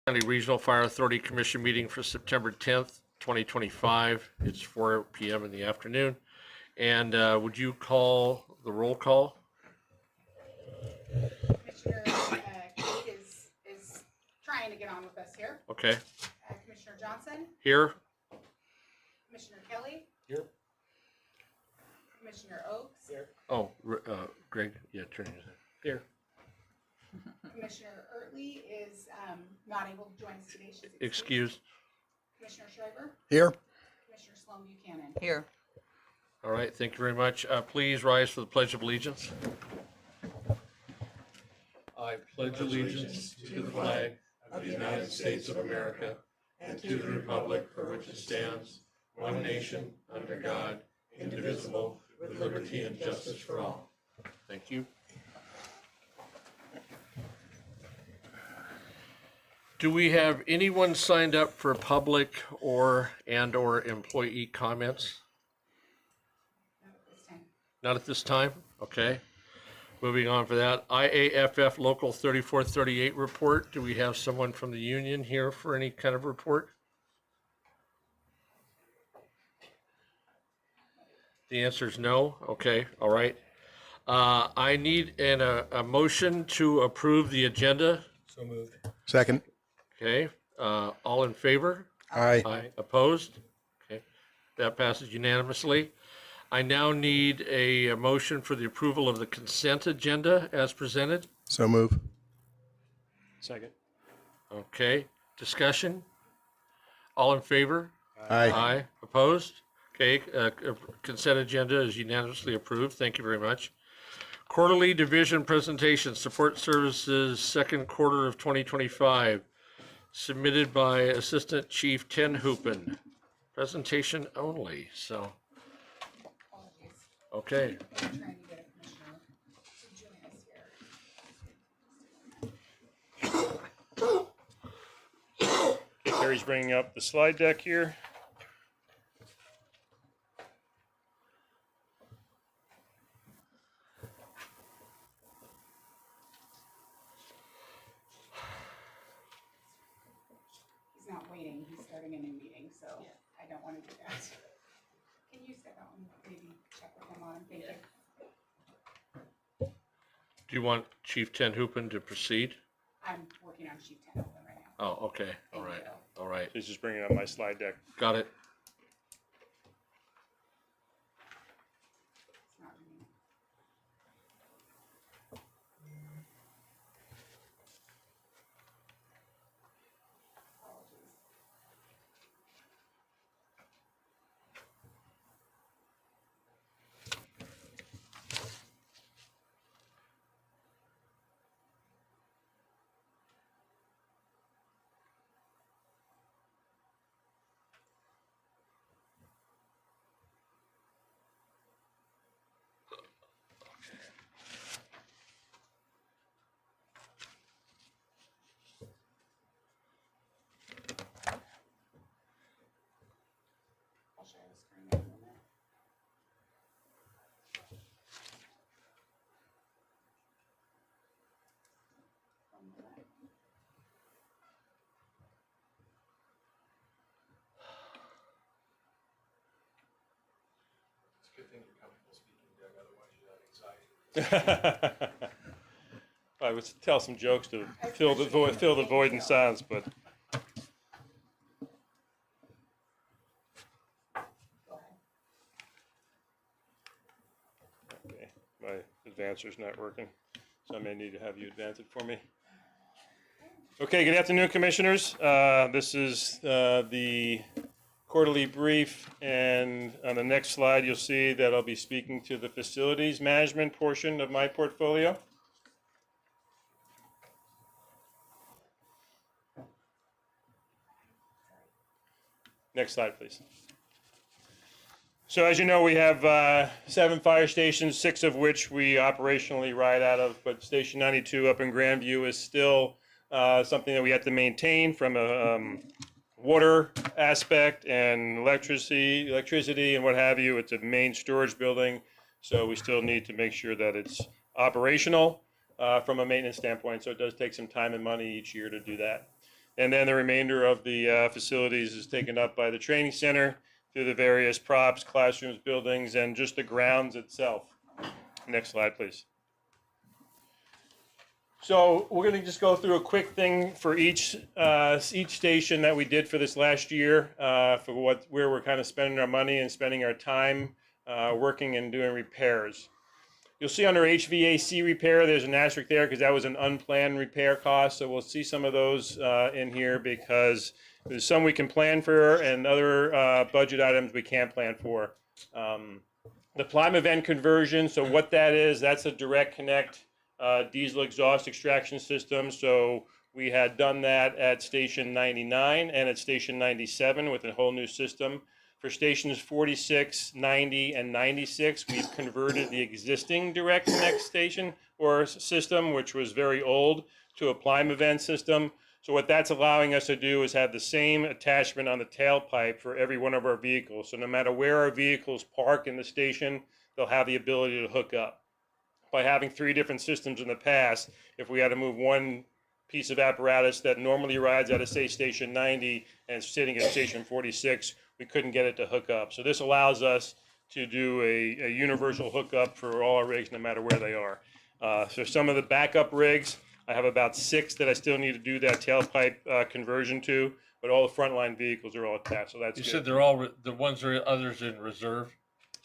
County Regional Fire Authority Commission meeting for September 10th, 2025. It's 4 p.m. in the afternoon. And would you call the roll call? Commissioner Kate is trying to get on with us here. Okay. Commissioner Johnson? Here. Commissioner Kelly? Here. Commissioner Oakes? Here. Oh, Greg, yeah, turn yours in. Here. Commissioner Ertley is not able to join us today. She's Excused. Commissioner Schreiber? Here. Commissioner Sloan Buchanan? Here. All right, thank you very much. Please rise for the Pledge of Allegiance. I pledge allegiance to the flag of the United States of America and to the republic for which it stands, one nation, under God, indivisible, with liberty and justice for all. Thank you. Do we have anyone signed up for public or employee comments? Not at this time? Okay. Moving on for that. IAFF Local 3438 report. Do we have someone from the union here for any kind of report? The answer is no. Okay. All right. I need a motion to approve the agenda. So moved. Second. Okay. All in favor? Aye. Aye. Opposed? Okay. That passes unanimously. I now need a motion for the approval of the consent agenda as presented. So move. Second. Okay. Discussion? All in favor? Aye. Aye. Opposed? Okay. Consent agenda is unanimously approved. Thank you very much. Quarterly division presentation, support services, second quarter of 2025, submitted by Assistant Chief Ten Hoopen. Presentation only. So. Okay. I'm trying to get a commissioner to join us here. Terry's bringing up the slide deck here. He's not waiting, he's starting a new meeting, so I don't want to do that. Can you step out and maybe check with him on him? Thank you. Do you want Chief Ten Hoopen to proceed? I'm working on sheet 10 open right now. Oh, okay. All right. All right. He's just bringing up my slide deck. Got it. It's not me. Apologies. I'll share the screen in a minute. It's a good thing you're comfortable speaking, Doug, otherwise you'd have anxiety. I would tell some jokes to fill the void in silence, but Go ahead. okay, my advancer's not working, so I may need to have you advance it for me. Okay, good afternoon, commissioners. This is the quarterly brief, and on the next slide, you'll see that I'll be speaking to the facilities management portion of my portfolio. Next slide, please. So as you know, we have 7 fire stations, 6 of which we operationally ride out of, but Station 92 up in Grandview is still something that we have to maintain from a water aspect and electricity and what have you. It's a main storage building, so we still need to make sure that it's operational from a maintenance standpoint, so it does take some time and money each year to do that. And then the remainder of the facilities is taken up by the training center through the various props, classrooms, buildings, and just the grounds itself. Next slide, please. So we're going to just go through a quick thing for each station that we did for this last year, for where we're kind of spending our money and spending our time working and doing repairs. You'll see under HVAC repair, there's an asterisk there because that was an unplanned repair cost. So we'll see some of those in here because there's some we can plan for and other budget items we can't plan for. The Plymouth vent conversion, so what that is, that's a direct connect diesel exhaust extraction system. So we had done that at station 99 and at station 97 with a whole new system. For stations 46, 90, and 96, we've converted the existing direct connect station or system, which was very old, to a Plymouth vent system. So what that's allowing us to do is have the same attachment on the tailpipe for every one of our vehicles. So no matter where our vehicles park in the station, they'll have the ability to hook up. By having 3 different systems in the past, if we had to move one piece of apparatus that normally rides out of, say, station 90 and is sitting at station 46, we couldn't get it to hook up. So this allows us to do a universal hookup for all our rigs, no matter where they are. So some of the backup rigs, I have about 6 that I still need to do that tailpipe conversion to, but all the frontline vehicles are all attached, so that's You good. said they're all, the ones are others in reserve?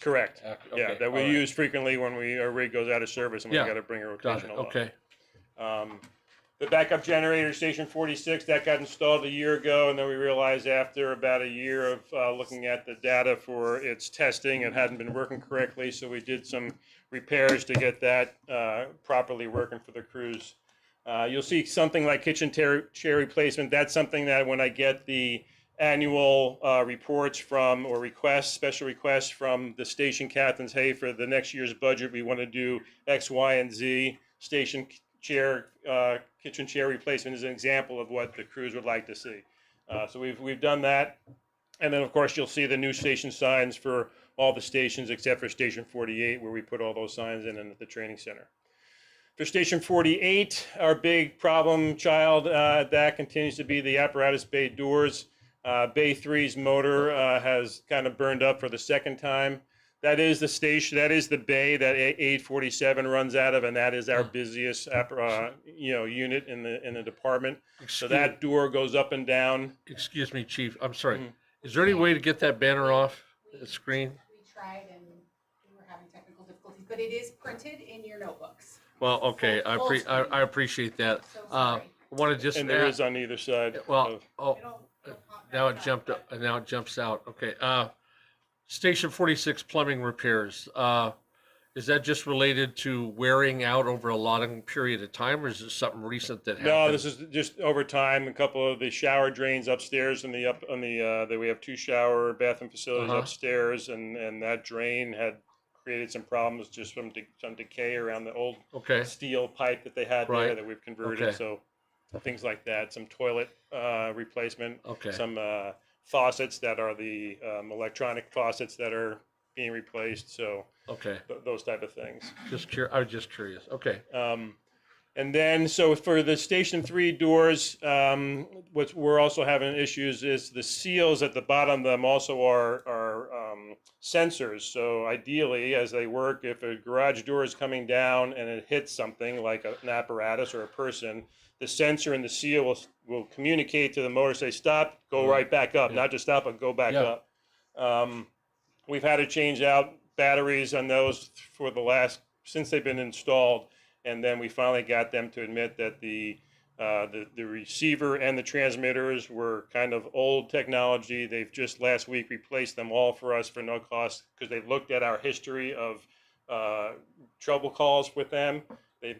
Correct. Okay, Yeah, that we all right. use frequently when our rig goes out of service and we Yeah. got to bring a Got it, rotational up. okay. The backup generator, station 46, that got installed a year ago, and then we realized after about a year of looking at the data for its testing, it hadn't been working correctly, so we did some repairs to get that properly working for the crews. You'll see something like kitchen chair replacement. That's something that when I get the annual reports from, or requests, special requests from the station captains, hey, for the next year's budget, we want to do X, Y, and Z. Station chair, kitchen chair replacement is an example of what the crews would like to see. So we've done that. And then, of course, you'll see the new station signs for all the stations except for station 48, where we put all those signs in and at the training center. For station 48, our big problem child, that continues to be the apparatus bay doors. Bay 3's motor has kind of burned up for the second time. That is the station, that is the bay that 847 runs out of, and that is our busiest unit in the department. So that door goes up and down. Excuse me, Chief, I'm sorry. Is there any way to get that banner off the screen? We tried and we were having technical difficulties, but it is printed in your notebooks. Well, okay, I appreciate that. So I sorry. want to just And there add, is on either side. well, oh, It'll pop now back it up. jumped up, and now it jumps out. Okay, Station 46 plumbing repairs. Is that just related to wearing out over a long period of time, or is it something recent that happened? No, this is just over time. A couple of the shower drains upstairs and that we have 2 shower bathroom facilities upstairs, and that drain had created some problems just from some decay around the old steel pipe that they had there that we've converted. Okay. So things like that, some toilet replacement, Okay. some faucets that are the electronic faucets that are being replaced. So Okay, those type of things. I was just curious. Okay, And then, so for the station 3 doors, what we're also having issues is the seals at the bottom of them also are sensors. So ideally, as they work, if a garage door is coming down and it hits something like an apparatus or a person, the sensor and the seal will communicate to the motor, say stop, go right back up, not just stop, but go back up. We've had to change out batteries on those for since they've been installed. And then we finally got them to admit that the receiver and the transmitters were kind of old technology. They've just last week replaced them all for us for no cost because they looked at our history of trouble calls with them. They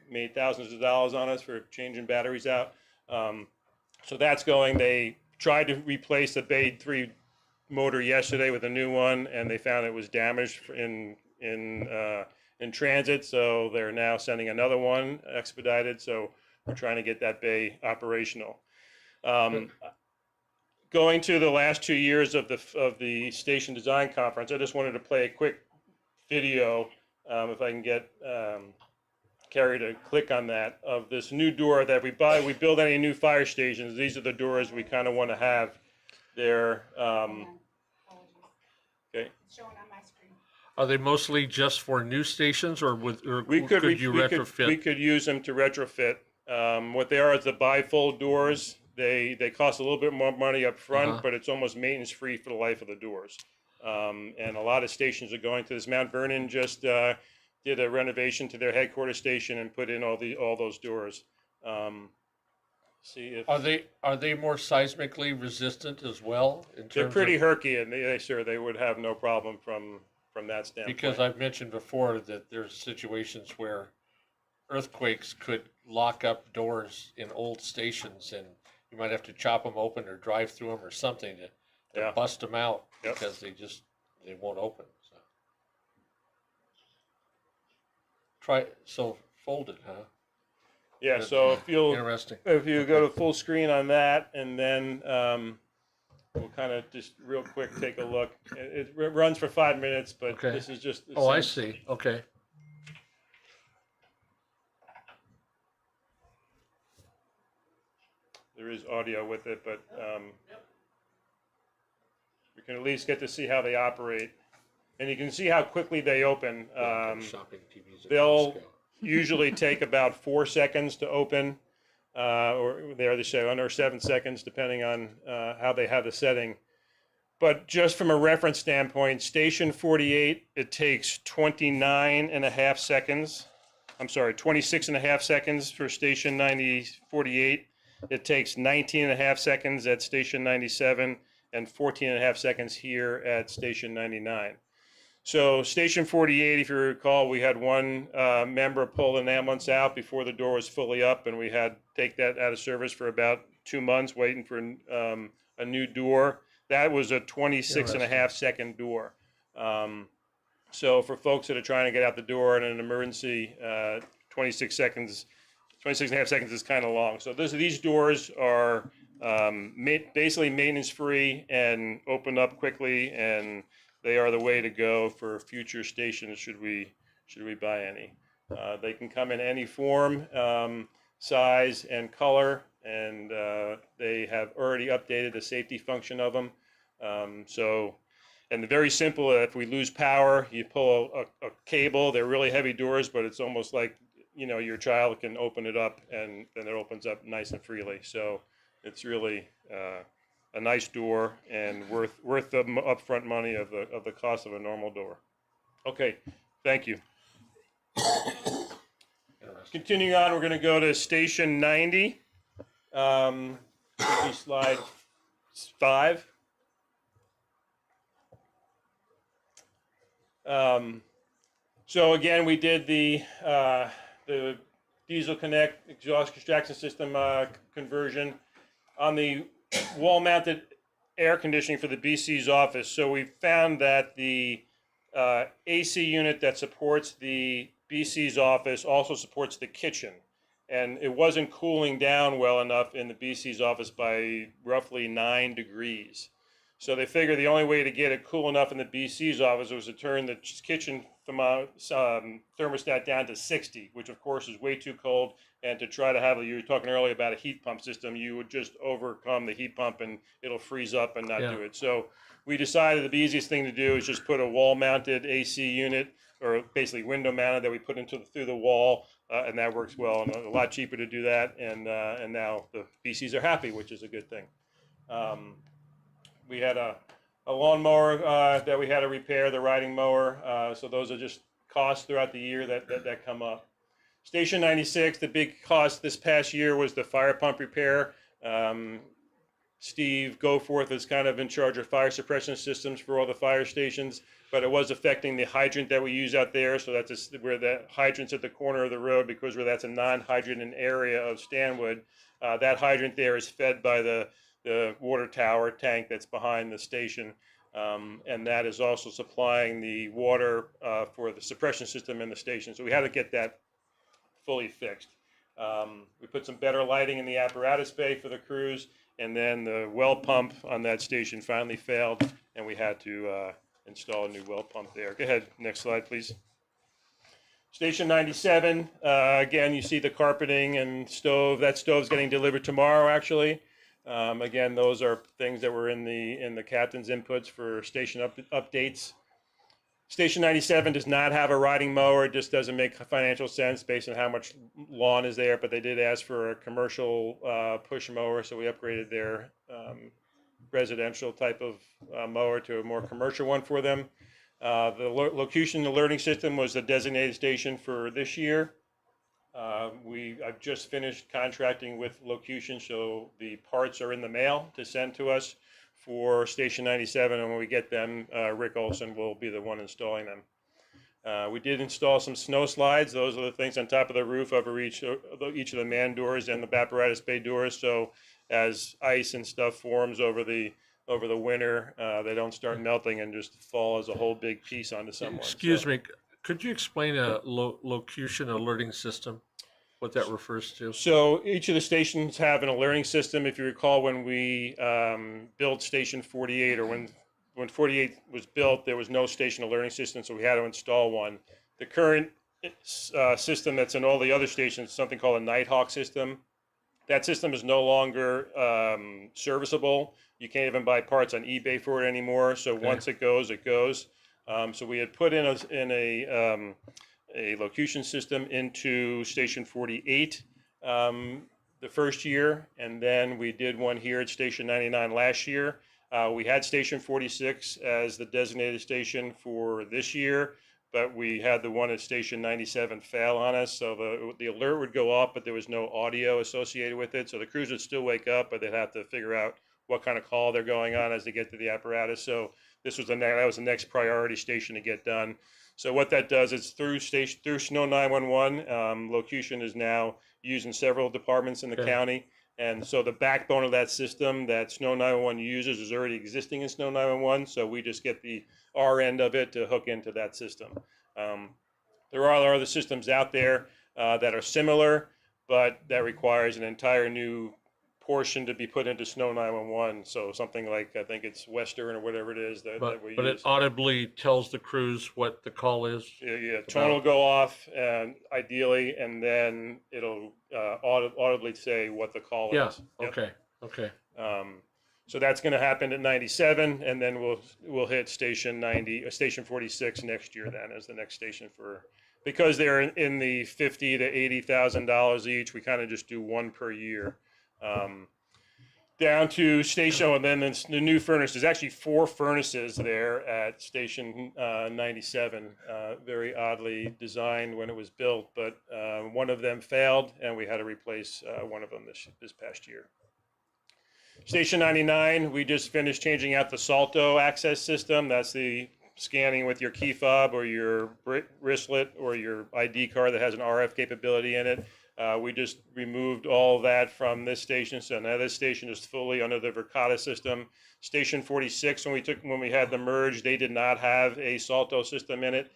made thousands of dollars on us for changing batteries out. So that's going. They tried to replace the Bay 3 motor yesterday with a new one, and they found it was damaged in transit, so they're now sending another one expedited. So we're trying to get that bay operational. Going to the last 2 years of the station design conference, I just wanted to play a quick video, if I can get Carrie to click on that, of this new door that we build any new fire stations. These are the doors we kind of want to have there. Hang on. Apologies. Okay. It's showing on my screen. Are they mostly just for new stations, or We could you we retrofit? could use them to retrofit. What they are is the bifold doors. They cost a little bit more money up front, Uh-huh. but it's almost maintenance free for the life of the doors. And a lot of stations are going to this. Mount Vernon just did a renovation to their headquarters station and put in all those doors. See if Are they more seismically resistant as well in they're terms pretty of, herky, and they would have no problem from that standpoint. because I've mentioned before that there's situations where earthquakes could lock up doors in old stations, and you might have to chop them open or drive through them or something to Yeah. bust them out Yep. because they won't open. So. So folded, huh? Yeah. So Interesting. if you go to full screen on that, and then we'll kind of just real quick take a look. It runs for 5 minutes, but Okay. this is just. Oh, I see. Okay. There is audio with it, but we can at least get to see how they operate, and you can see how quickly they open. Shopping TVs at They'll Costco. usually take about 4 seconds to open, or they say under 7 seconds, depending on how they have the setting. But just from a reference standpoint, station 48, it takes 29.5 seconds. I'm sorry, 26.5 seconds for station 48. It takes 19.5 seconds at station 97 and 14.5 seconds here at station 99. So station 48, if you recall, we had one member pull an ambulance out before the door was fully up, and we had to take that out of service for about 2 months waiting for a new door. That was a 26.5 second door. So for folks that are trying to get out the door in an emergency, 26 seconds, 26.5 seconds is kind of long. So these doors are basically maintenance free and open up quickly, and they are the way to go for future stations should we buy any. They can come in any form, size, and color, and they have already updated the safety function of them. And they're very simple. If we lose power, you pull a cable. They're really heavy doors, but it's almost like your child can open it up, and then it opens up nice and freely. So it's really a nice door and worth the upfront money of the cost of a normal door. Okay, thank you. Continuing on, we're going to go to station 90. Maybe slide 5. So again, we did the diesel connect exhaust extraction system conversion on the wall-mounted air conditioning for the BC's office. So we found that the AC unit that supports the BC's office also supports the kitchen, and it wasn't cooling down well enough in the BC's office by roughly 9 degrees. So they figured the only way to get it cool enough in the BC's office was to turn the kitchen thermostat down to 60, which of course is way too cold. And to try to have, you were talking earlier about a heat pump system, you would just overcome the heat pump and it'll freeze up and not do it. So we decided the easiest thing to do is just put a wall-mounted AC unit, or basically window-mounted, that we put through the wall, and that works well. And a lot cheaper to do that, and now the BCs are happy, which is a good thing. We had a lawnmower that we had to repair, the riding mower. So those are just costs throughout the year that come up. Station 96, the big cost this past year was the fire pump repair. Steve Goforth is kind of in charge of fire suppression systems for all the fire stations, but it was affecting the hydrant that we use out there. So that's where the hydrant's at the corner of the road, because that's a non-hydrant area of Stanwood. That hydrant there is fed by the water tower tank that's behind the station, and that is also supplying the water for the suppression system in the station. So we had to get that fully fixed. We put some better lighting in the apparatus bay for the crews, and then the well pump on that station finally failed, and we had to install a new well pump there. Go ahead, next slide, please. Station 97, again, you see the carpeting and stove. That stove's getting delivered tomorrow, actually. Again, those are things that were in the captain's inputs for station updates. Station 97 does not have a riding mower. It just doesn't make financial sense based on how much lawn is there, but they did ask for a commercial push mower, so we upgraded their residential type of mower to a more commercial one for them. The locution alerting system was the designated station for this year. I've just finished contracting with locution, so the parts are in the mail to send to us for Station 97, and when we get them, Rick Olson will be the one installing them. We did install some snow slides. Those are the things on top of the roof over each of the man doors and the apparatus bay doors, so as ice and stuff forms over the winter, they don't start melting and just fall as a whole big piece onto someone. Excuse me, could you explain a locution alerting system, what that refers to? So each of the stations have an alerting system. If you recall, when we built Station 48, or when 48 was built, there was no station alerting system, so we had to install one. The current system that's in all the other stations is something called a Nighthawk system. That system is no longer serviceable. You can't even buy parts on eBay for it anymore. So once it goes, it goes. So we had put in a locution system into Station 48 the first year, and then we did one here at Station 99 last year. We had Station 46 as the designated station for this year, but we had the one at Station 97 fail on us, so the alert would go off, but there was no audio associated with it, so the crews would still wake up, but they'd have to figure out what kind of call they're going on as they get to the apparatus. So this was that was the next priority station to get done. So what that does is through Snow 911, locution is now used in several departments in the county. And so the backbone of that system that Snow 911 uses is already existing in Snow 911. So we just get our end of it to hook into that system. There are other systems out there that are similar, but that requires an entire new portion to be put into Snow 911. So something like, I think it's Western or whatever it is that we use. But it audibly tells the crews what the call is? Yeah, tone will go off, and ideally, and then it'll audibly say what the call is. Okay, okay. So that's going to happen at 97, and then we'll hit Station 46 next year. Then as the next station because they're in the $50,000 to $80,000 each. We kind of just do one per year. Down to station, and then the new furnace. There's actually 4 furnaces there at Station 97. Very oddly designed when it was built, but one of them failed, and we had to replace one of them this past year. Station 99, we just finished changing out the Salto access system. That's the scanning with your key fob or your wristlet or your ID card that has an RF capability in it. We just removed all that from this station, so now this station is fully under the Verkada system. Station 46, when we had the merge, they did not have a Salto system in it,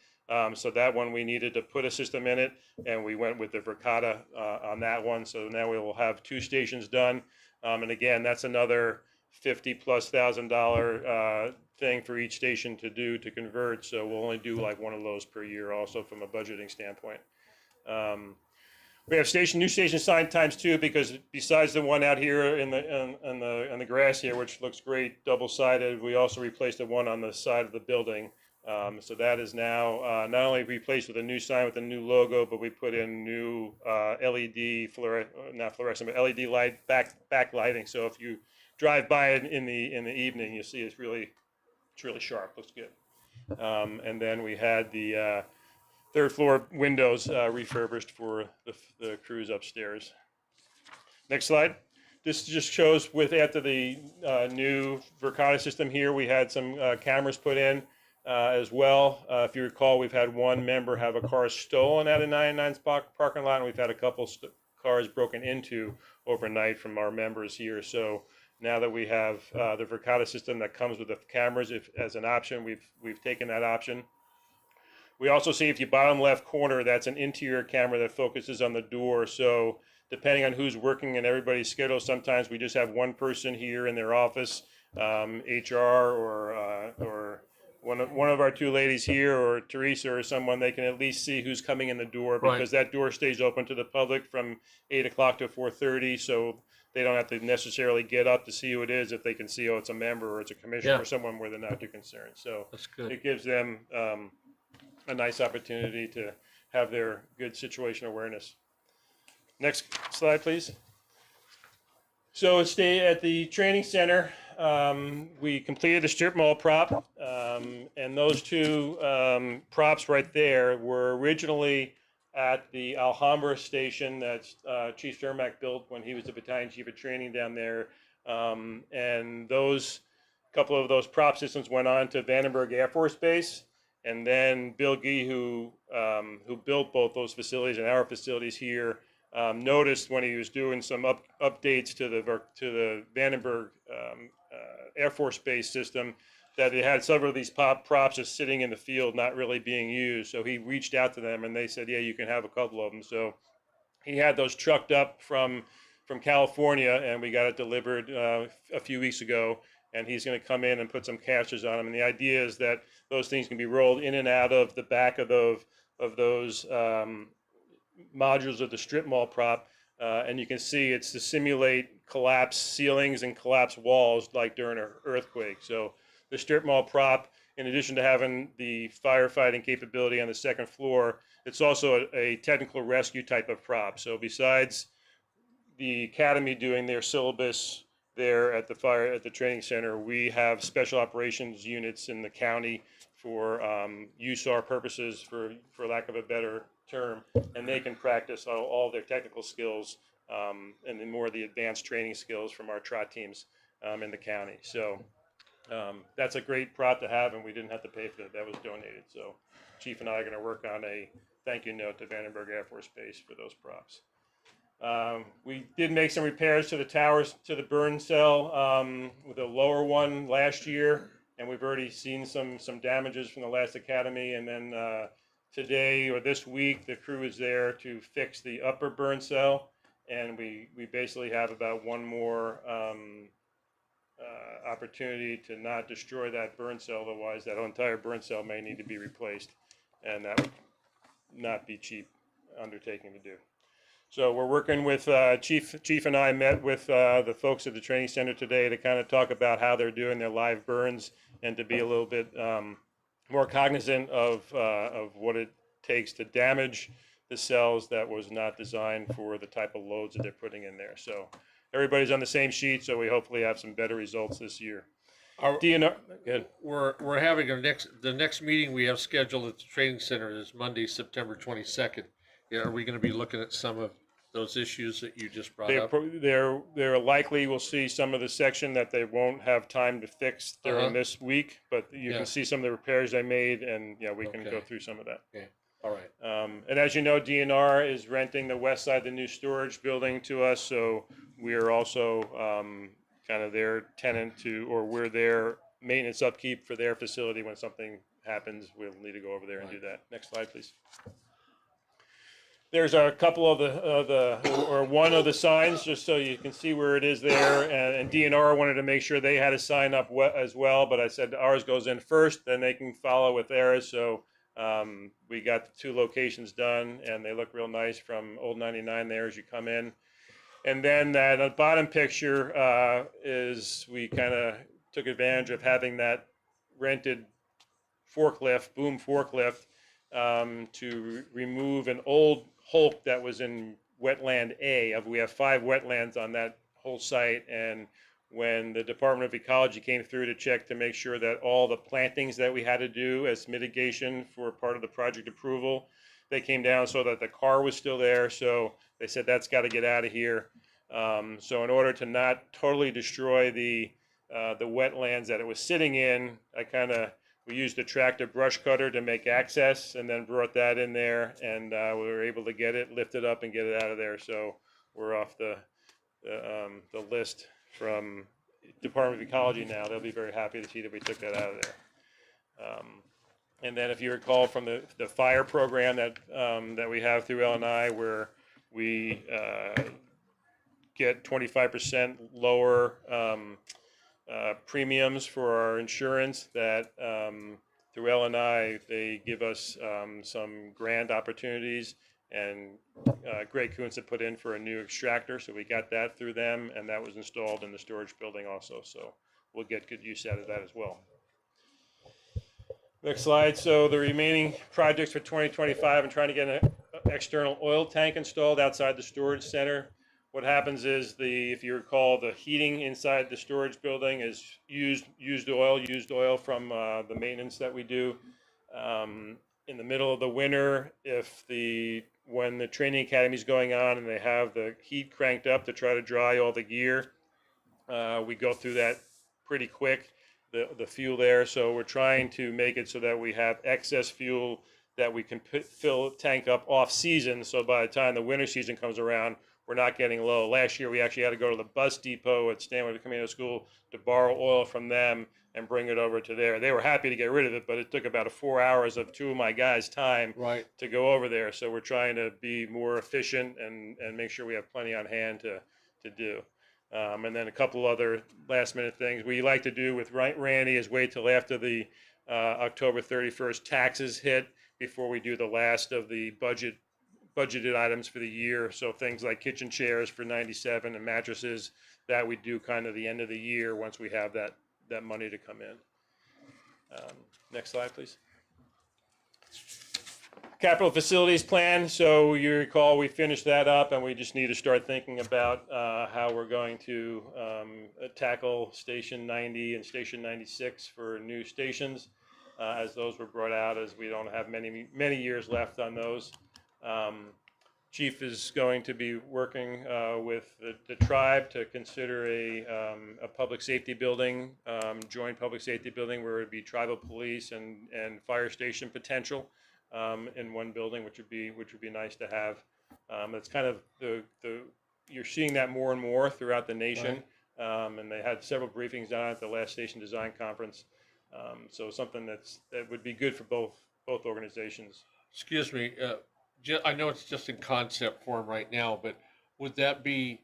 so that one we needed to put a system in it, and we went with the Verkada on that one. So now we will have 2 stations done, and again, that's another $50,000+ thing for each station to convert. So we'll only do like one of those per year, also from a budgeting standpoint. We have new station sign times 2, because besides the one out here in the grass here, which looks great, double-sided, we also replaced the one on the side of the building. So that is now not only replaced with a new sign with a new logo, but we put in new LED not fluorescent, but LED light backlighting. So if you drive by it in the evening, you'll see it's really sharp. Looks good. And then we had the 3rd floor windows refurbished for the crews upstairs. Next slide. This just shows after the new Verkada system here, we had some cameras put in as well. If you recall, we've had one member have a car stolen at a 99's parking lot, and we've had a couple cars broken into overnight from our members here. So now that we have the Verkada system that comes with the cameras as an option, we've taken that option. We also see, if you bottom left corner, that's an interior camera that focuses on the door. So depending on who's working in everybody's schedule, sometimes we just have one person here in their office, HR or one of our two ladies here, or Teresa or someone, they can at least see who's coming in the door, Right. because that door stays open to the public from 8 o'clock to 4:30, so they don't have to necessarily get up to see who it is if they can see, oh, it's a member or it's a commissioner Yeah. or someone where they're not too concerned. So That's good. it gives them a nice opportunity to have their good situation awareness. Next slide, please. So it's at the training center. We completed the strip mall prop, and those two props right there were originally at the Alhambra station that Chief Sturmack built when he was the battalion chief of training down there. And those couple of those prop systems went on to Vandenberg Air Force Base. And then Bill Gee, who built both those facilities and our facilities here, noticed when he was doing some updates to the Vandenberg Air Force Base system that it had several of these props just sitting in the field, not really being used. So he reached out to them, and they said, "Yeah, you can have a couple of them." So he had those trucked up from California, and we got it delivered a few weeks ago. And he's going to come in and put some casters on them. And the idea is that those things can be rolled in and out of the back of those modules of the strip mall prop. And you can see it's to simulate collapsed ceilings and collapsed walls like during an earthquake. So the strip mall prop, in addition to having the firefighting capability on the second floor, it's also a technical rescue type of prop. So besides the academy doing their syllabus there at the training center, we have special operations units in the county for USAR purposes, for lack of a better term, and they can practice all their technical skills and then more of the advanced training skills from our trot teams in the county. So that's a great prop to have, and we didn't have to pay for it. That was donated. So Chief and I are going to work on a thank you note to Vandenberg Air Force Base for those props. We did make some repairs to the towers, to the burn cell with a lower one last year, and we've already seen some damages from the last academy. And then today or this week, the crew is there to fix the upper burn cell, and we basically have about one more opportunity to not destroy that burn cell. Otherwise, that entire burn cell may need to be replaced, and that would not be cheap undertaking to do. So we're working with Chief and I met with the folks at the training center today to kind of talk about how they're doing their live burns and to be a little bit more cognizant of what it takes to damage the cells that was not designed for the type of loads that they're putting in there. So everybody's on the same sheet, so we hopefully have some better results this year. DNR, good. We're having the next meeting we have scheduled at the training center is Monday, September 22nd. Yeah, are we going to be looking at some of those issues that you just brought up? They're likely we'll see some of the section that they won't have time to fix during this week, but you can see some of the repairs I made, and we can go through some of that. Okay. All right. And as you know, DNR is renting the west side of the new storage building to us, so we are also kind of their tenant or we're their maintenance upkeep for their facility. When something happens, we'll need to go over there and do that. Next slide, please. There's a couple of one of the signs, just so you can see where it is there. And DNR wanted to make sure they had a sign up as well, but I said ours goes in first, then they can follow with theirs. So we got the two locations done, and they look real nice from Old 99 there as you come in. And then that bottom picture is we kind of took advantage of having that rented forklift, boom forklift, to remove an old hulk that was in wetland A. We have 5 wetlands on that whole site, and when the Department of Ecology came through to check to make sure that all the plantings that we had to do as mitigation for part of the project approval, they came down so that the car was still there. So they said that's got to get out of here. So in order to not totally destroy the wetlands that it was sitting in, we used a tractor brush cutter to make access, and then brought that in there, and we were able to get it lifted up and get it out of there. So we're off the list from Department of Ecology now. They'll be very happy to see that we took that out of there. And then if you recall from the fire program that we have through LNI, where we get 25% lower premiums for our insurance, that through LNI, they give us some grant opportunities, and Greg Kuntz had put in for a new extractor, so we got that through them, and that was installed in the storage building also, so we'll get good use out of that as well. Next slide. So the remaining projects for 2025, I'm trying to get an external oil tank installed outside the storage center. What happens is if you recall, the heating inside the storage building is used oil from the maintenance that we do. In the middle of the winter, when the training academy is going on and they have the heat cranked up to try to dry all the gear, we go through that pretty quick, the fuel there. So we're trying to make it so that we have excess fuel that we can fill tank up off season. So by the time the winter season comes around, we're not getting low. Last year, we actually had to go to the bus depot at Stanwood Commando School to borrow oil from them and bring it over to there. They were happy to get rid of it, but it took about 4 hours of 2 of my guys' time to go over there. So we're trying to be more efficient and make sure we have plenty on hand to do. And then a couple other last minute things we like to do with Randy is wait till after the October 31st taxes hit before we do the last of the budgeted items for the year. So things like kitchen chairs for 97 and mattresses, that we do kind of the end of the year once we have that money to come in. Next slide, please. Capital facilities plan. So you recall we finished that up, and we just need to start thinking about how we're going to tackle Station 90 and Station 96 for new stations, as those were brought out, as we don't have many years left on those. Chief is going to be working with the tribe to consider a public safety building, joint public safety building, where it would be tribal police and fire station potential in one building, which would be nice to have. It's kind of you're seeing that more and more throughout the nation, and they had several briefings on it at the last station design conference. So something that would be good for both organizations. Excuse me, I know it's just in concept form right now, but would that be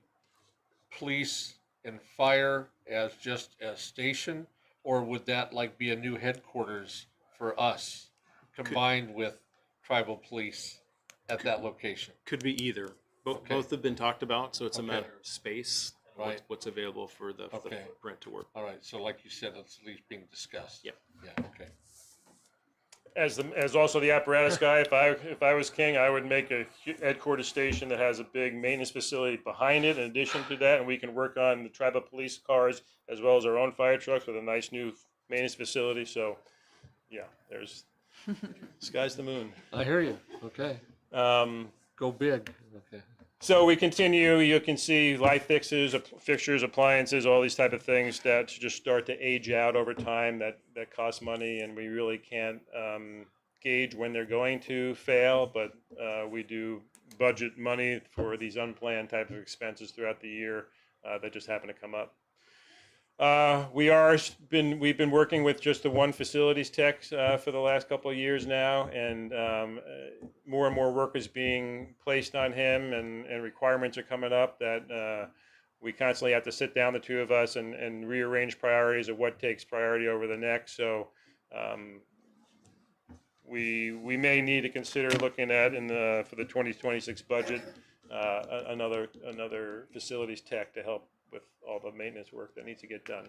police and fire as just a station, or would that like be a new headquarters for us combined with tribal police at that location? Could be either. Both have been talked about, so it's a matter of space, Right. what's available for the Okay. footprint to work. All right, so like you said, it's at least being discussed. Yep. Yeah, okay. As also the apparatus guy, if I was king, I would make a headquarters station that has a big maintenance facility behind it in addition to that, and we can work on the tribal police cars as well as our own fire trucks with a nice new maintenance facility. So, yeah, there's sky's the moon. I hear you. Okay. Go big. Okay. So we continue. You can see light fixtures, appliances, all these type of things that just start to age out over time. That cost money, and we really can't gauge when they're going to fail. But we do budget money for these unplanned type of expenses throughout the year that just happen to come up. We've been working with just the one facilities tech for the last couple of years now, and more and more work is being placed on him, and requirements are coming up that we constantly have to sit down, the two of us, and rearrange priorities of what takes priority over the next. So we may need to consider looking at for the 2026 budget another facilities tech to help with all the maintenance work that needs to get done.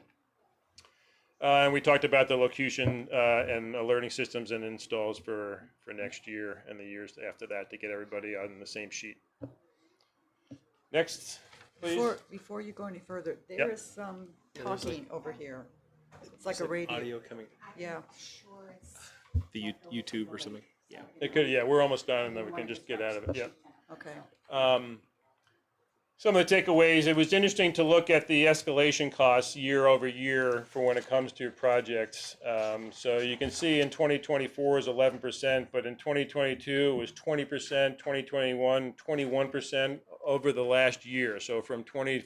And we talked about the locution and alerting systems and installs for next year and the years after that to get everybody on the same sheet. Next, please. Before you go any further, there is some talking over here. It's like a radio. Audio coming, Yeah. Sure, it's. the YouTube or something. Yeah. It could, yeah, we're almost done, and then we can just get out of it. Yeah. Okay. Some of the takeaways, it was interesting to look at the escalation costs year over year for when it comes to projects. So you can see in 2024 is 11%, but in 2022 it was 20%, 2021, 21% over the last year. So from going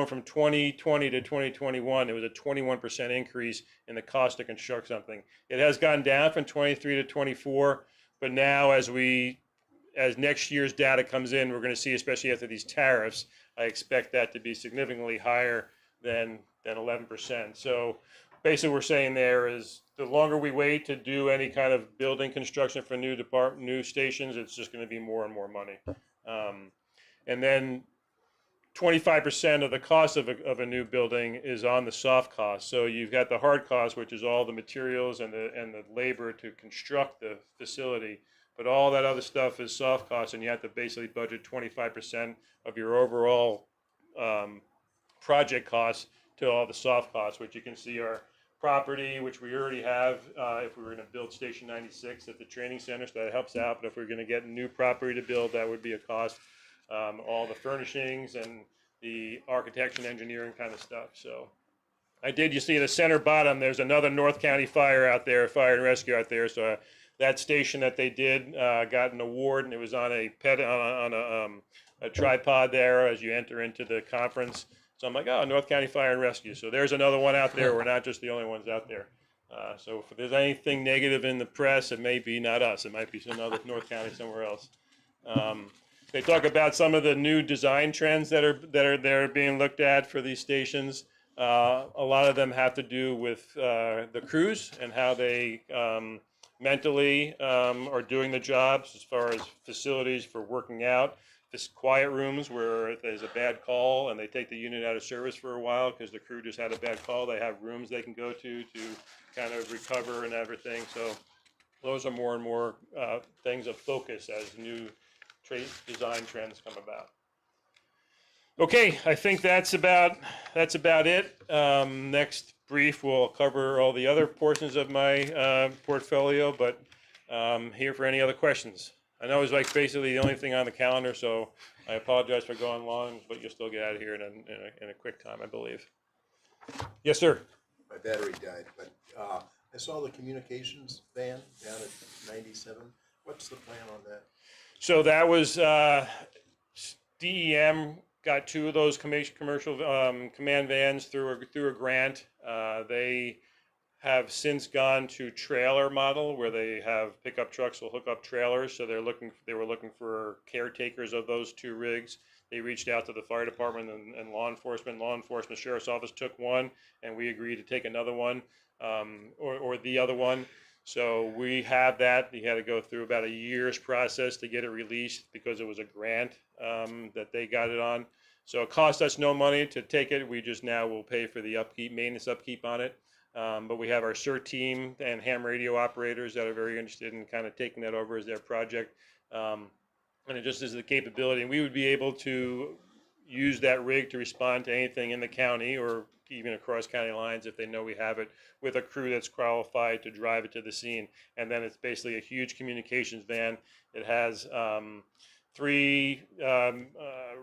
from 2020 to 2021, it was a 21% increase in the cost to construct something. It has gone down from 23 to 24, but now as next year's data comes in, we're going to see, especially after these tariffs, I expect that to be significantly higher than 11%. So basically we're saying there is the longer we wait to do any kind of building construction for new stations, it's just going to be more and more money. And then 25% of the cost of a new building is on the soft cost. So you've got the hard cost, which is all the materials and the labor to construct the facility. But all that other stuff is soft cost, and you have to basically budget 25% of your overall project costs to all the soft costs, which you can see are property, which we already have if we were going to build Station 96 at the training center, so that helps out. But if we're going to get new property to build, that would be a cost. All the furnishings and the architecture and engineering kind of stuff. So you see the center bottom, there's another North County Fire out there, fire and rescue out there. So that station that they did got an award, and it was on a tripod there as you enter into the conference. So I'm like, oh, North County Fire and Rescue. So there's another one out there. We're not just the only ones out there. So if there's anything negative in the press, it may be not us. It might be some other North County somewhere else. They talk about some of the new design trends that are being looked at for these stations. A lot of them have to do with the crews and how they mentally are doing the jobs as far as facilities for working out. This quiet rooms where if there's a bad call and they take the unit out of service for a while because the crew just had a bad call, they have rooms they can go to kind of recover and everything. So those are more and more things of focus as new design trends come about. Okay, I think that's about it. Next brief will cover all the other portions of my portfolio, but here for any other questions. I know it's like basically the only thing on the calendar, so I apologize for going long, but you'll still get out of here in a quick time, I believe. Yes, sir. My battery died, but I saw the communications van down at 97. What's the plan on that? So that was DEM got 2 of those commercial command vans through a grant. They have since gone to trailer model where they have pickup trucks will hook up trailers. So they were looking for caretakers of those 2 rigs. They reached out to the fire department and law enforcement. Law enforcement sheriff's office took one, and we agreed to take another one or the other one. So we have that. We had to go through about a year's process to get it released because it was a grant that they got it on. So it cost us no money to take it. We just now will pay for the upkeep, maintenance upkeep on it. But we have our CERT team and ham radio operators that are very interested in kind of taking that over as their project. And it just is the capability. And we would be able to use that rig to respond to anything in the county or even across county lines if they know we have it with a crew that's qualified to drive it to the scene. And then it's basically a huge communications van. It has 3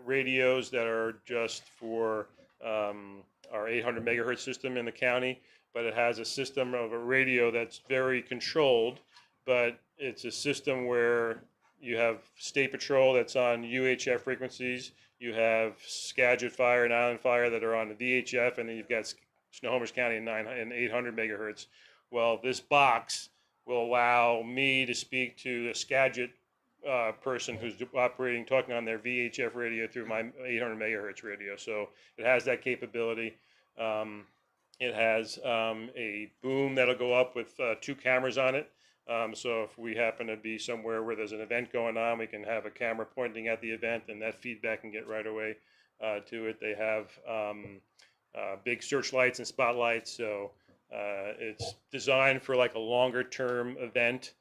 radios that are just for our 800 megahertz system in the county, but it has a system of a radio that's very controlled, but it's a system where you have State Patrol that's on UHF frequencies. You have Skagit Fire and Island Fire that are on the VHF, and then you've got Snohomish County and 800 megahertz. Well, this box will allow me to speak to the Skagit person who's talking on their VHF radio through my 800 megahertz radio. So it has that capability. It has a boom that'll go up with 2 cameras on it. So if we happen to be somewhere where there's an event going on, we can have a camera pointing at the event, and that feedback can get right away to it. They have big searchlights and spotlights, so it's designed for like a longer term event.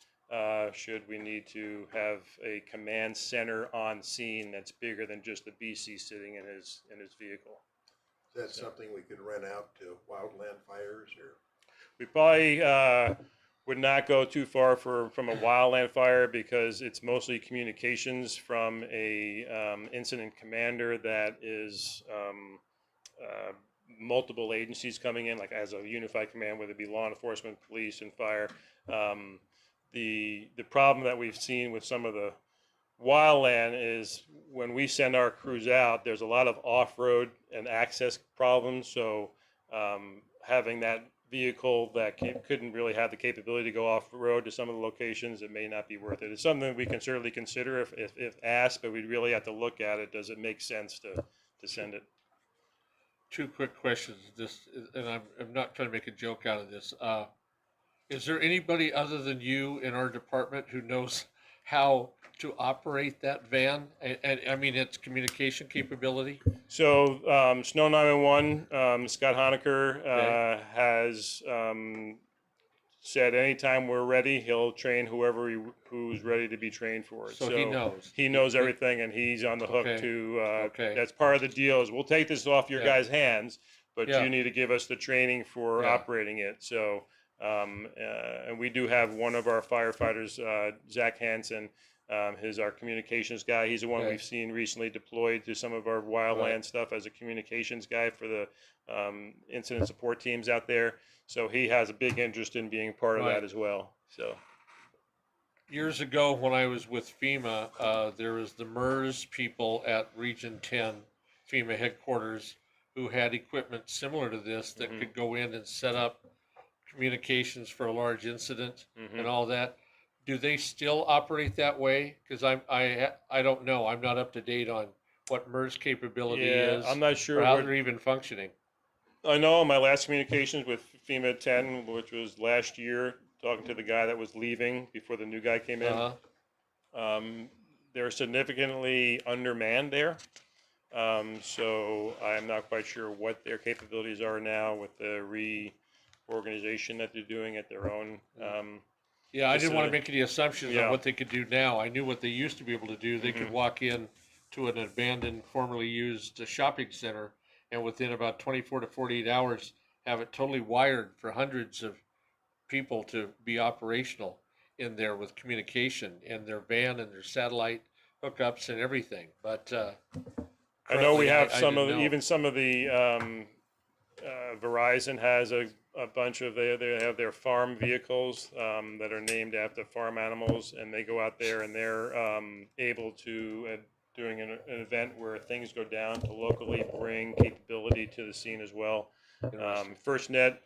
Should we need to have a command center on scene that's bigger than just the BC sitting in his vehicle. Is that something we could rent out to wildland fires or? We probably would not go too far from a wildland fire because it's mostly communications from a incident commander that is multiple agencies coming in, like as a unified command, whether it be law enforcement, police, and fire. The problem that we've seen with some of the wildland is when we send our crews out, there's a lot of off-road and access problems. So having that vehicle that couldn't really have the capability to go off-road to some of the locations, it may not be worth it. It's something we can certainly consider if asked, but we'd really have to look at it. Does it make sense to send it? two quick questions. And I'm not trying to make a joke out of this. Is there anybody other than you in our department who knows how to operate that van? And I mean, its communication capability? So, Snow 911, Scott Honecker, Okay. has, said anytime we're ready, he'll train who's ready to be trained for it. So he knows. He knows everything, and he's on the hook Okay. to, Okay. that's part of the deal is we'll take this off your Yeah. guys' hands, but Yeah. you need to give us the training for Yeah. operating it. So, and we do have one of our firefighters, Zach Hansen, our communications guy. He's the one Okay. we've seen recently deployed to some of our wildland Right. stuff as a communications guy for the incident support teams out there. So he has a big interest in being part of Right. that as well. So Years ago, when I was with FEMA, there was the MERS people at Region 10 FEMA headquarters who had equipment similar to this that could go in and set up communications for a large incident and all that. Do they still operate that way? Because I don't know. I'm not up to date on what MERS capability yeah, is I'm not sure or how what, they're even functioning. I know my last communications with FEMA 10, which was last year, talking to the guy that was leaving before the new guy came in. Uh-huh. They're significantly undermanned there. So I'm not quite sure what their capabilities are now with the reorganization that they're doing at their own. Yeah, I didn't want to facility. make any assumptions Yeah. on what they could do now. I knew what they used to be able to do. They could walk in to an abandoned, formerly used shopping center, and within about 24 to 48 hours, have it totally wired for hundreds of people to be operational in there with communication and their van and their satellite hookups and everything. But I know we currently, have I some didn't of know. even some of the Verizon has a bunch of they have their farm vehicles that are named after farm animals, and they go out there and they're able to during an event where things go down to locally bring capability to the scene as well. FirstNet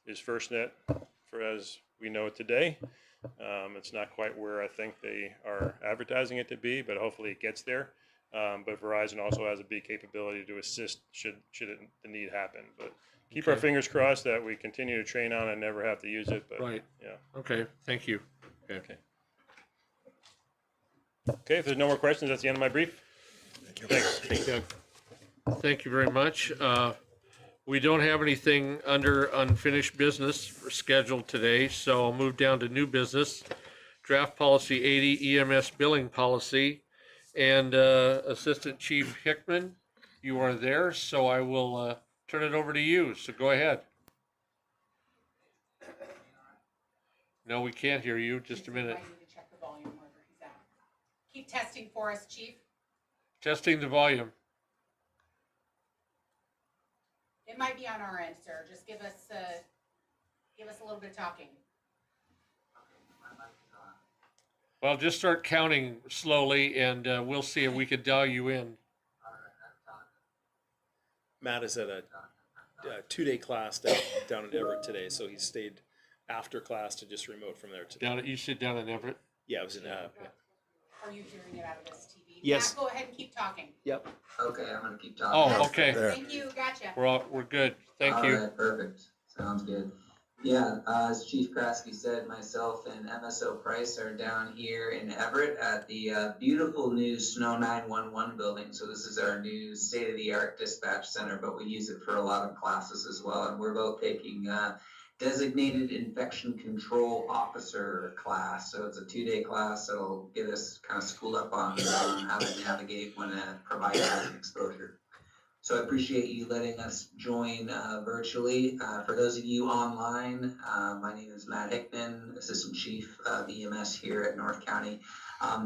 is FirstNet for as we know it today. It's not quite where I think they are advertising it to be, but hopefully it gets there. But Verizon also has a big capability to assist should the need happen. But keep our Okay. fingers crossed that we continue to train on and never have to use it. But Right. yeah. Okay. Thank you. Okay. Okay, if there's no more questions, that's the end of my brief. Thanks. Yeah. Thank you very much. We don't have anything under unfinished business scheduled today, so I'll move down to new business. Draft Policy 80 EMS Billing Policy. And Assistant Chief Hickman, you are there, so I will turn it over to you. So go ahead. No, we can't hear you. Just a minute. I need to check the volume wherever he's at. Keep testing for us, chief. Testing the volume. It might be on our end, sir. Just give us a little bit of talking. Well, just start counting slowly, and we'll see if we can dial you in. Matt is at a 2-day class down in Everett today, so he stayed after class to just remote from there today. You sit down in Everett. Yeah, it was in. Are you hearing it out of this TV? Yes. Matt, go ahead and keep talking. Yep. Okay, I'm gonna keep talking. Oh, okay. Thank you. Gotcha. We're good. Thank you. All right, perfect. Sounds good. Yeah, as Chief Kraske said, myself and MSO Price are down here in Everett at the beautiful new Snow 911 building. So this is our new state-of-the-art dispatch center, but we use it for a lot of classes as well. And we're both taking designated infection control officer class. So it's a 2-day class that'll get us kind of schooled up on how to navigate when a provider has an exposure. So I appreciate you letting us join virtually. For those of you online, my name is Matt Hickman, Assistant Chief of EMS here at North County.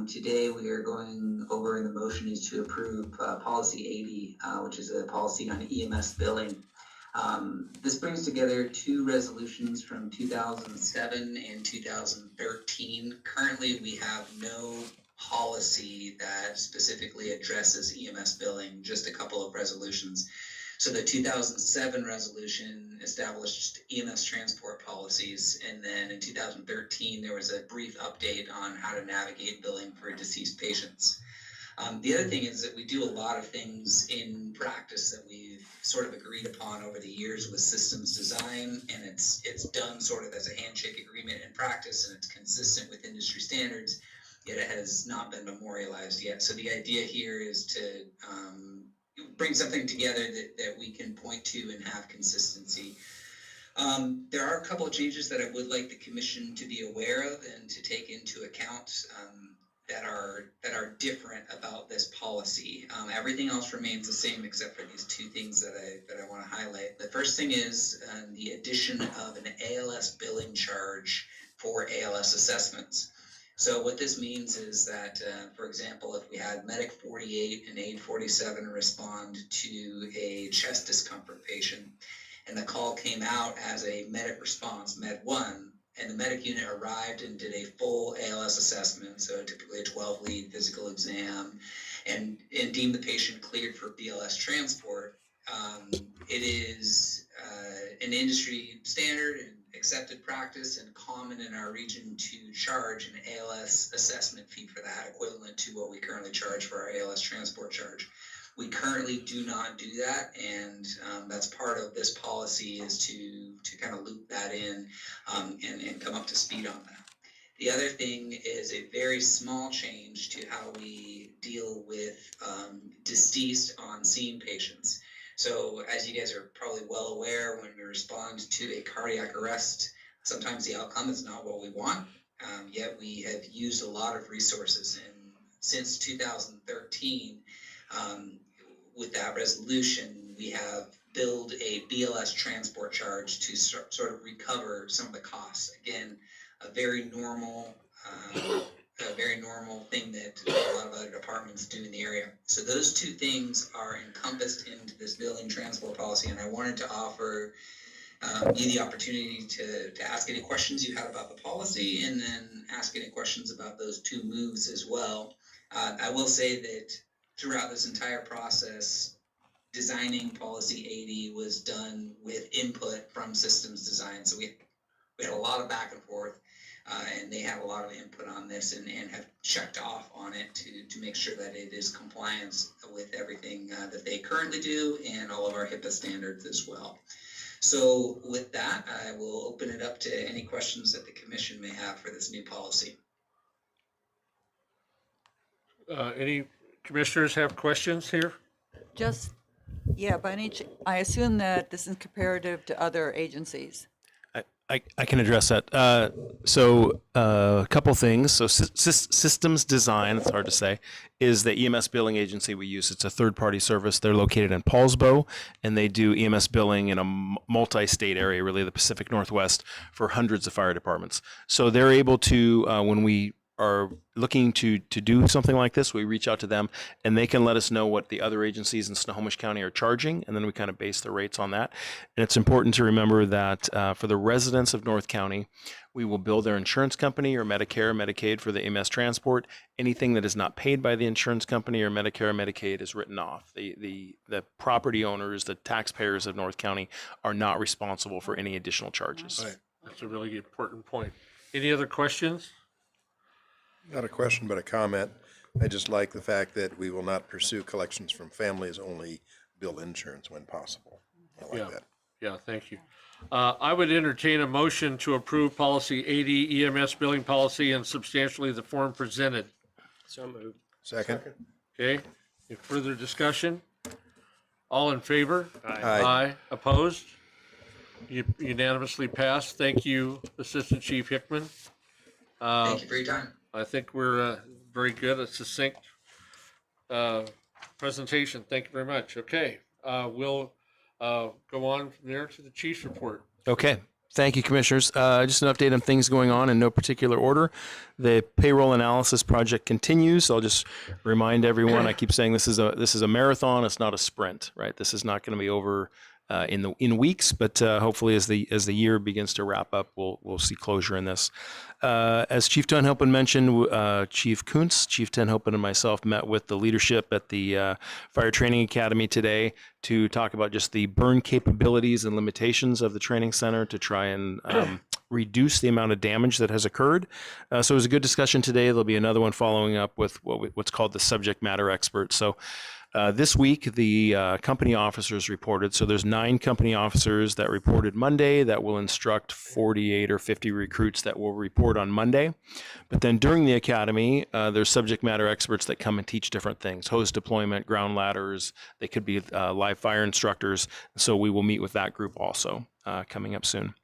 Today we are going over, and the motion is to approve Policy 80, which is a policy on EMS billing. This brings together 2 resolutions from 2007 and 2013. Currently, we have no policy that specifically addresses EMS billing, just a couple of resolutions. So the 2007 resolution established EMS transport policies, and then in 2013 there was a brief update on how to navigate billing for deceased patients. The other thing is that we do a lot of things in practice that we've sort of agreed upon over the years with systems design, and it's done sort of as a handshake agreement in practice, and it's consistent with industry standards, yet it has not been memorialized yet. So the idea here is to bring something together that we can point to and have consistency. There are a couple of changes that I would like the commission to be aware of and to take into account that are different about this policy. Everything else remains the same except for these two things that I want to highlight. The first thing is the addition of an ALS billing charge for ALS assessments. So what this means is that, for example, if we had Medic 48 and Aid 47 respond to a chest discomfort patient, and the call came out as a medic response, Med 1, and the medic unit arrived and did a full ALS assessment, so typically a 12-lead physical exam, and deemed the patient cleared for BLS transport, it is an industry standard and accepted practice and common in our region to charge an ALS assessment fee for that, equivalent to what we currently charge for our ALS transport charge. We currently do not do that, and that's part of this policy, is to kind of loop that in and come up to speed on that. The other thing is a very small change to how we deal with deceased on scene patients. So as you guys are probably well aware, when we respond to a cardiac arrest, sometimes the outcome is not what we want, yet we have used a lot of resources. And since 2013, with that resolution, we have billed a BLS transport charge to sort of recover some of the costs. Again, a very normal thing that a lot of other departments do in the area. So those two things are encompassed into this billing transport policy, and I wanted to offer you the opportunity to ask any questions you had about the policy, and then ask any questions about those two moves as well. I will say that throughout this entire process, designing policy 80 was done with input from systems design. So we had a lot of back and forth, and they have a lot of input on this and have checked off on it to make sure that it is compliance with everything that they currently do and all of our HIPAA standards as well. So with that, I will open it up to any questions that the commission may have for this new policy. Any commissioners have questions here? Just, yeah, I assume that this is comparative to other agencies. I can address that. A couple things. So systems design, it's hard to say, is the EMS billing agency we use. It's a third-party service. They're located in Paulsbo, and they do EMS billing in a multi-state area, really the Pacific Northwest, for hundreds of fire departments. So they're able to, when we are looking to do something like this, we reach out to them, and they can let us know what the other agencies in Snohomish County are charging, and then we kind of base the rates on that. And it's important to remember that for the residents of North County, we will bill their insurance company or Medicare, Medicaid for the EMS transport. Anything that is not paid by the insurance company or Medicare or Medicaid is written off. The property owners, the taxpayers of North County, are not responsible for any additional charges. Right. That's a really important point. Any other questions? Not a question, but a comment. I just like the fact that we will not pursue collections from families, only bill insurance when possible. I like that. Yeah, thank you. I would entertain a motion to approve policy 80 EMS billing policy in substantially the form presented. So moved. Second? Okay, any further discussion? All in favor? Aye. Opposed? Unanimously passed. Thank you, Assistant Chief Hickman. Thank you for your time. I think we're very good, a succinct presentation. Thank you very much. Okay, we'll go on from there to the chief's report. Okay. Thank you, Commissioners. Just an update on things going on in no particular order. The payroll analysis project continues. I'll just remind everyone, I keep saying this is a marathon, it's not a sprint, right? This is not going to be over in weeks, but hopefully as the year begins to wrap up, we'll see closure in this. As Chief Tenhopen mentioned, Chief Kuntz, Chief Tenhopen, and myself met with the leadership at the Fire Training Academy today to talk about just the burn capabilities and limitations of the training center, to try and reduce the amount of damage that has occurred. So it was a good discussion today. There'll be another one following up with what's called the subject matter experts. So this week, the company officers reported. So there's 9 company officers that reported Monday that will instruct 48 or 50 recruits that will report on Monday. But then during the academy, there's subject matter experts that come and teach different things: hose deployment, ground ladders. They could be live fire instructors. So we will meet with that group also coming up soon.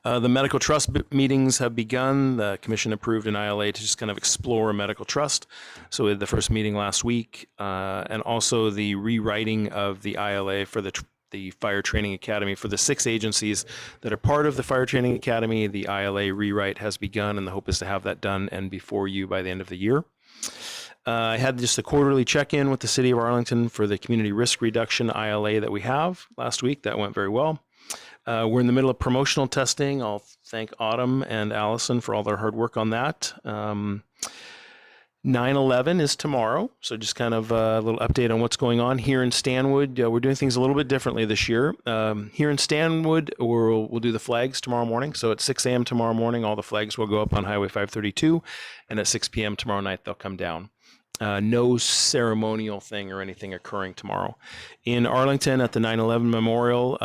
The medical trust meetings have begun. The commission approved an ILA to just kind of explore a medical trust. So we had the first meeting last week, and also the rewriting of the ILA for the Fire Training Academy for the 6 agencies that are part of the Fire Training Academy. The ILA rewrite has begun, and the hope is to have that done and before you by the end of the year. I had just a quarterly check-in with the City of Arlington for the community risk reduction ILA that we have last week. That went very well. We're in the middle of promotional testing. I'll thank Autumn and Allison for all their hard work on that. 9/11 is tomorrow, so just kind of a little update on what's going on here in Stanwood. We're doing things a little bit differently this year. Here in Stanwood, we'll do the flags tomorrow morning. So at 6 a.m. tomorrow morning, all the flags will go up on Highway 532, and at 6 p.m. tomorrow night, they'll come down. No ceremonial thing or anything occurring tomorrow. In Arlington at the 9/11 Memorial,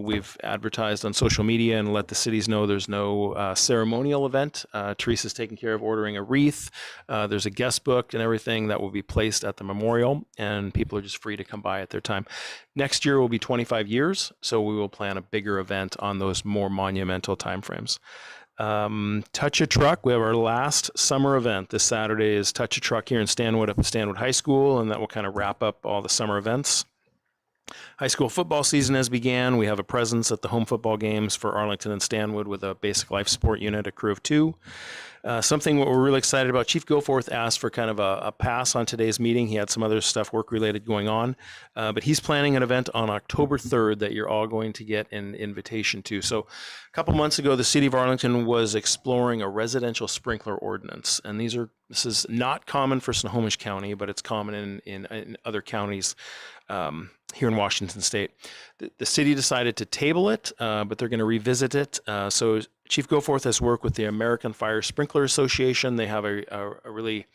we've advertised on social media and let the cities know there's no ceremonial event. Teresa's taking care of ordering a wreath. There's a guest book and everything that will be placed at the memorial, and people are just free to come by at their time. Next year will be 25 years, so we will plan a bigger event on those more monumental timeframes. Touch a Truck. We have our last summer event. This Saturday is Touch a Truck here in Stanwood up at Stanwood High School, and that will kind of wrap up all the summer events. High school football season has began. We have a presence at the home football games for Arlington and Stanwood with a basic life support unit, a crew of 2. Something what we're really excited about, Chief Goforth asked for kind of a pass on today's meeting. He had some other stuff work-related going on, but he's planning an event on October 3rd that you're all going to get an invitation to. So a couple months ago, the City of Arlington was exploring a residential sprinkler ordinance, and this is not common for Snohomish County, but it's common in other counties here in Washington State. The city decided to table it, but they're going to revisit it. So Chief Goforth has worked with the American Fire Sprinkler Association. They have a really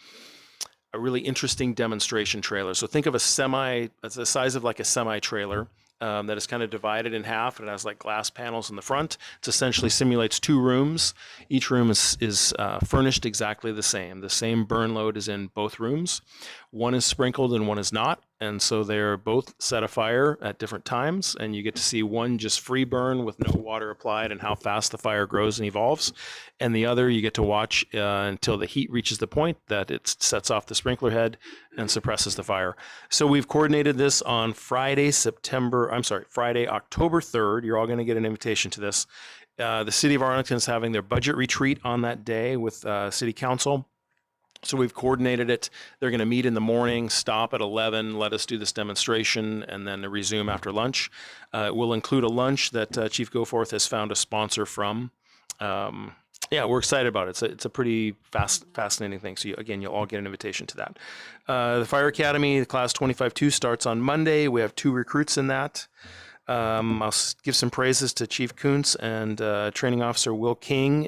interesting demonstration trailer. So think of it's the size of like a semi-trailer that is kind of divided in half, and it has like glass panels in the front. It essentially simulates 2 rooms. Each room is furnished exactly the same. The same burn load is in both rooms. One is sprinkled and one is not. And so they're both set afire at different times, and you get to see one just free burn with no water applied and how fast the fire grows and evolves. And the other, you get to watch until the heat reaches the point that it sets off the sprinkler head and suppresses the fire. So we've coordinated this on Friday, October 3rd. You're all going to get an invitation to this. The City of Arlington is having their budget retreat on that day with City Council. So we've coordinated it. They're going to meet in the morning, stop at 11, let us do this demonstration, and then resume after lunch. It will include a lunch that Chief Goforth has found a sponsor from. We're excited about it. It's a pretty fascinating thing. So you'll all get an invitation to that. The Fire Academy, the Class 25-2 starts on Monday. We have 2 recruits in that. I'll give some praises to Chief Kuntz and Training Officer Will King.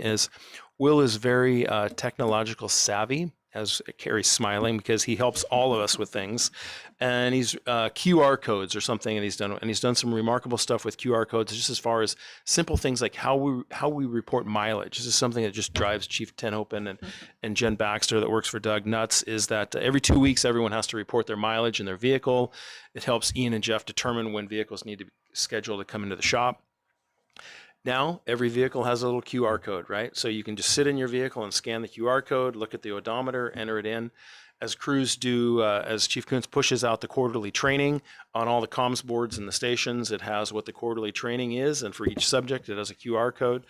Will is very technological savvy, as Carrie's smiling, because he helps all of us with things. And he's QR codes or something, and he's done some remarkable stuff with QR codes, just as far as simple things like how we report mileage. This is something that just drives Chief Tenhopen and Jen Baxter that works for Doug nuts, is that every 2 weeks everyone has to report their mileage in their vehicle. It helps Ian and Jeff determine when vehicles need to be scheduled to come into the shop. Now, every vehicle has a little QR code, right? So you can just sit in your vehicle and scan the QR code, look at the odometer, enter it in. As crews do, as Chief Kuntz pushes out the quarterly training on all the comms boards in the stations, it has what the quarterly training is, and for each subject, it has a QR code.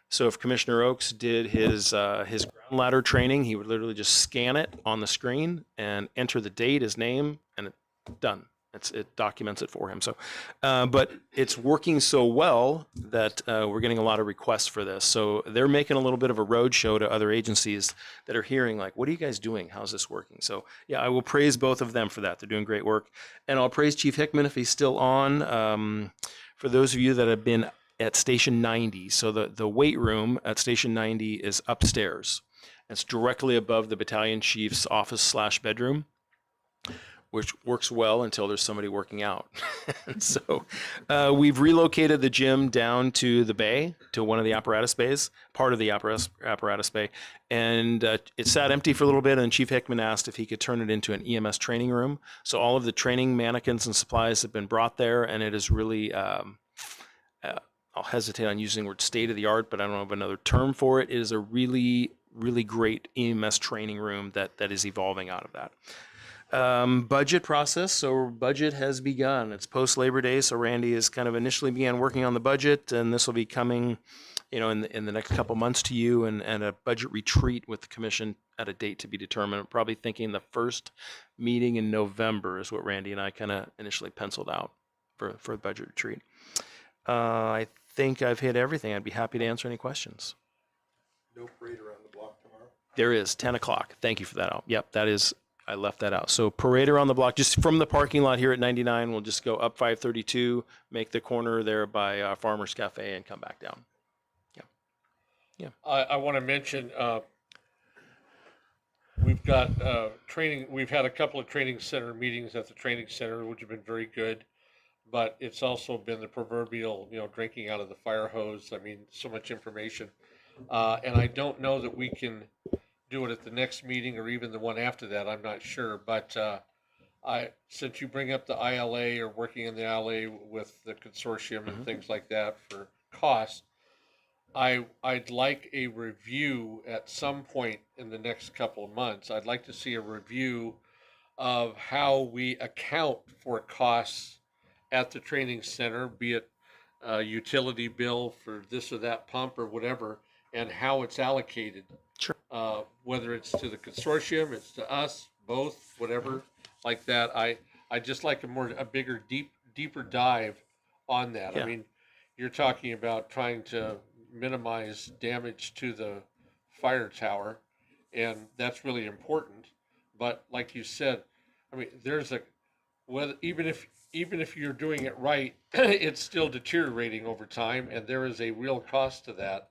So if Commissioner Oakes did his ground ladder training, he would literally just scan it on the screen and enter the date, his name, and it's done. It documents it for him. So, but it's working so well that we're getting a lot of requests for this. So they're making a little bit of a roadshow to other agencies that are hearing, like, what are you guys doing? How's this working? So yeah, I will praise both of them for that. They're doing great work. And I'll praise Chief Hickman if he's still on. For those of you that have been at Station 90. So the weight room at Station 90 is upstairs. It's directly above the battalion chief's office/bedroom, which works well until there's somebody working out. And so we've relocated the gym down to the bay, to one of the apparatus bays, part of the apparatus bay. And it sat empty for a little bit, and Chief Hickman asked if he could turn it into an EMS training room. So all of the training mannequins and supplies have been brought there, and it is really, I'll hesitate on using the word state-of-the-art, but I don't have another term for it. It is a really, really great EMS training room that is evolving out of that. Budget process. So budget has begun. It's post Labor Day. So Randy has kind of initially began working on the budget, and this will be coming, in the next couple months to you, and a budget retreat with the commission at a date to be determined. Probably thinking the first meeting in November is what Randy and I kind of initially penciled out for the budget retreat. I think I've hit everything. I'd be happy to answer any questions. No parade around the block tomorrow? There is 10 o'clock. Thank you for that. Yep, that is. I left that out. So parade around the block, just from the parking lot here at 99, we'll just go up 532, make the corner there by Farmer's Cafe, and come back down. Yeah. I want to mention, we've got training, we've had a couple of training center meetings at the training center, which have been very good, but it's also been the proverbial, drinking out of the fire hose. I mean, so much information. And I don't know that we can do it at the next meeting or even the one after that. I'm not sure, but since you bring up the ILA or working in the ILA with the consortium and things like that for cost, I'd like a review at some point in the next couple of months. I'd like to see a review of how we account for costs at the training center, be it a utility bill for this or that pump or whatever, and how it's allocated. Sure. Whether it's to the consortium, it's to us, both, whatever, like that. I just like a bigger, deeper dive on that. Yeah. I mean, you're talking about trying to minimize damage to the fire tower, and that's really important. But like you said, I mean, even if you're doing it right, it's still deteriorating over time, and there is a real cost to that.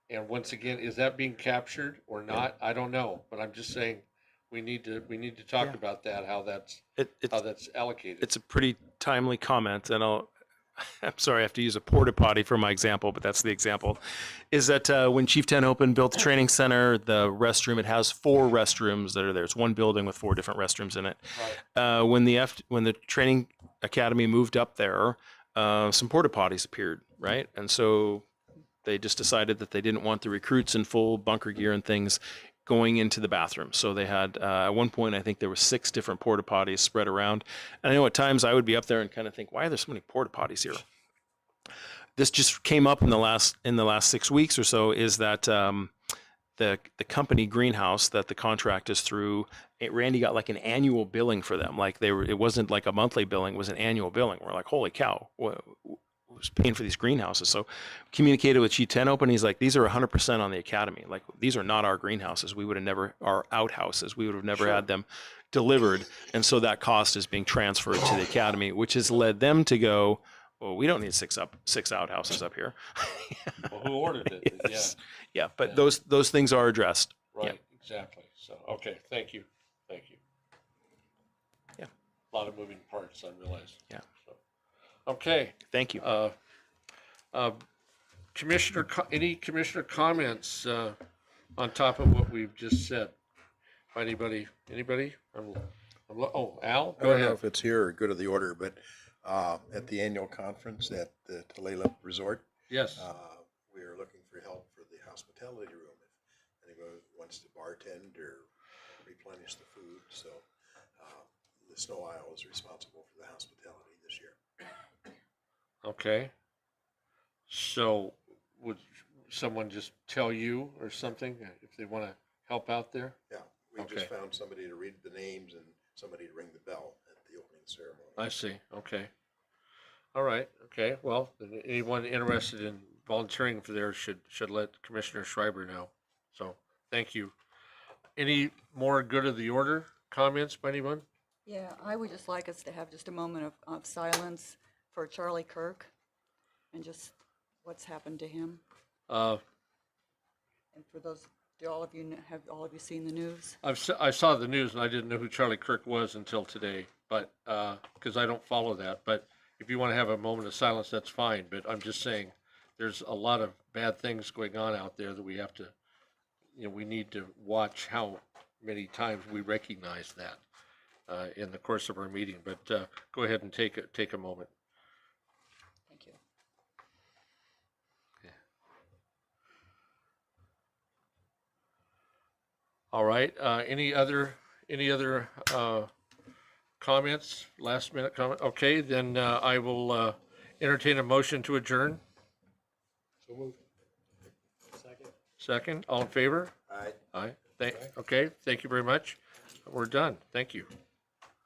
And once again, is that being captured or not? I don't know, but I'm just saying we need to talk about that, how that's allocated. It's a pretty timely comment, and I'm sorry, I have to use a porta potty for my example, but that's the example. Is that when Chief Ten Open built the training center, the restroom, it has 4 restrooms that are there. It's one building with 4 different restrooms in it. Right. When the training academy moved up there, some porta potties appeared, right? And so they just decided that they didn't want the recruits in full bunker gear and things going into the bathroom. So they had, at one point, I think there were 6 different porta potties spread around. And I know at times I would be up there and kind of think, why are there so many porta potties here? This just came up in the last 6 weeks or so, is that the company Greenhouse that the contract is through, Randy got like an annual billing for them. Like it wasn't like a monthly billing, it was an annual billing. We're like, holy cow, who's paying for these greenhouses? So communicated with Chief Ten Open. He's like, these are 100% on the academy. Like, these are not our greenhouses. We would have never, our outhouses, we would have never had them delivered. And so that cost is being transferred to the academy, which has led them to go, well, we don't need six outhouses up here. Well, who ordered it? Yes. Yeah, but those things are addressed. Right, exactly. So, okay, thank you. Yeah. A lot of moving parts, I realize. Yeah. So, okay. Thank you. Any commissioner comments on top of what we've just said? Anybody? Al, go I don't know ahead. if it's here or good of the order, but at the annual conference at the Tulalip Resort, Yes. we are looking for help for the hospitality room. If anyone wants to bartend or replenish the food, so the Snow Isle is responsible for the hospitality this year. Okay. So would someone just tell you or something if they want to help out there? Yeah, we just Okay. found somebody to read the names and somebody to ring the bell at the opening ceremony. I see. Okay. All right. Okay. Well, then anyone interested in volunteering for there should let Commissioner Schreiber know. So thank you. Any more good of the order comments by anyone? Yeah, I would just like us to have just a moment of silence for Charlie Kirk, and just what's happened to him? Uh, And for those, have all of you seen the news? I saw the news and I didn't know who Charlie Kirk was until today, but, because I don't follow that. But if you want to have a moment of silence, that's fine. But I'm just saying, there's a lot of bad things going on out there that we have to, we need to watch how many times we recognize that in the course of our meeting. But go ahead and take a moment. Thank you. All right, any other comments, last minute comment? Okay, then I will entertain a motion to adjourn. So moved. Second. Second, all in favor? Aye. Aye. Okay, thank you very much. We're done. Thank you.